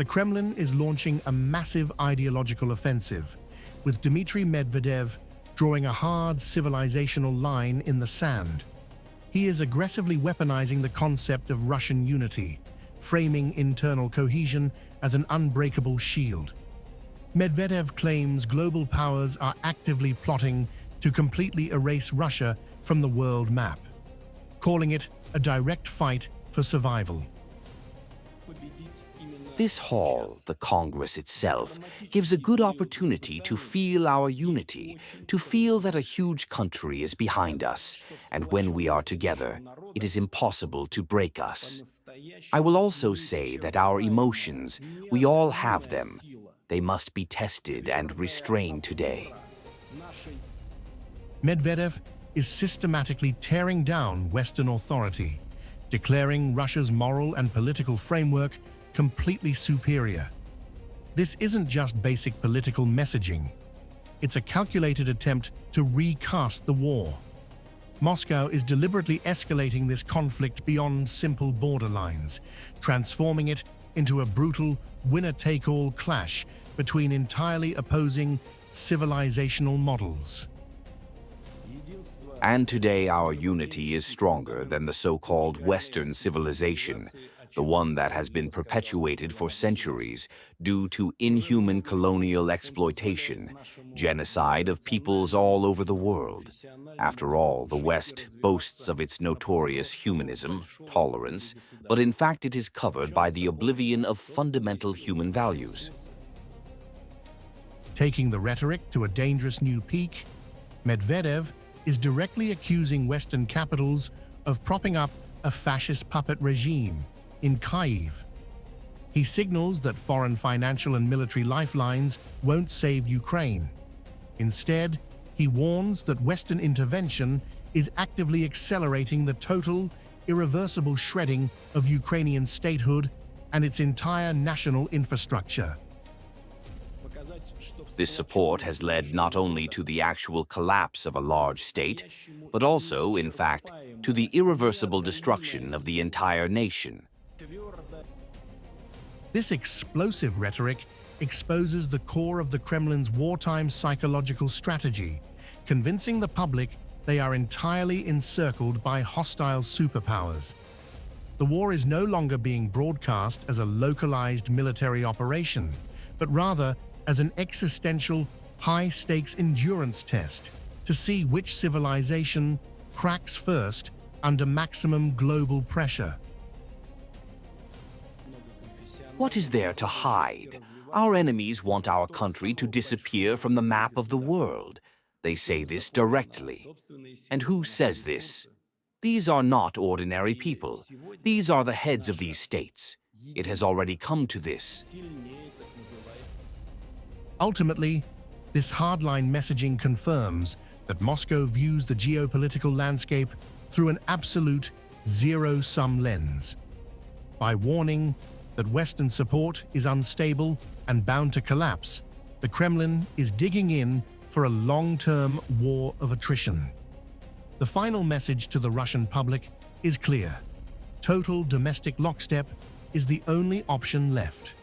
The Kremlin is launching a massive ideological offensive, with Dmitry Medvedev drawing a hard civilizational line in the sand. He is aggressively weaponizing the concept of Russian unity, framing internal cohesion as an unbreakable shield. Medvedev claims global powers are actively plotting to completely erase Russia from the world map, calling it a direct fight for survival. This hall, the Congress itself, gives a good opportunity to feel our unity, to feel that a huge country is behind us, and when we are together, it is impossible to break us. I will also say that our emotions, we all have them. They must be tested and restrained today. Medvedev is systematically tearing down Western authority, declaring Russia's moral and political framework completely superior. This isn't just basic political messaging. It's a calculated attempt to recast the war. Moscow is deliberately escalating this conflict beyond simple borderlines, transforming it into a brutal winner-take-all clash between entirely opposing civilizational models. And today our unity is stronger than the so-called Western civilization, the one that has been perpetuated for centuries due to inhuman colonial exploitation, genocide of peoples all over the world. After all, the West boasts of its notorious humanism, tolerance, but in fact it is covered by the oblivion of fundamental human values. Taking the rhetoric to a dangerous new peak, Medvedev is directly accusing Western capitals of propping up a fascist puppet regime in Kyiv. He signals that foreign financial and military lifelines won't save Ukraine. Instead, he warns that Western intervention is actively accelerating the total, irreversible shredding of Ukrainian statehood and its entire national infrastructure. This support has led not only to the actual collapse of a large state, but also, in fact, to the irreversible destruction of the entire nation. This explosive rhetoric exposes the core of the Kremlin's wartime psychological strategy, convincing the public they are entirely encircled by hostile superpowers. The war is no longer being broadcast as a localized military operation, but rather as an existential, high-stakes endurance test to see which civilization cracks first under maximum global pressure. What is there to hide? Our enemies want our country to disappear from the map of the world. They say this directly. And who says this? These are not ordinary people. These are the heads of these states. It has already come to this. Ultimately, this hardline messaging confirms that Moscow views the geopolitical landscape through an absolute zero-sum lens. By warning that Western support is unstable and bound to collapse, the Kremlin is digging in for a long-term war of attrition. The final message to the Russian public is clear. Total domestic lockstep is the only option left.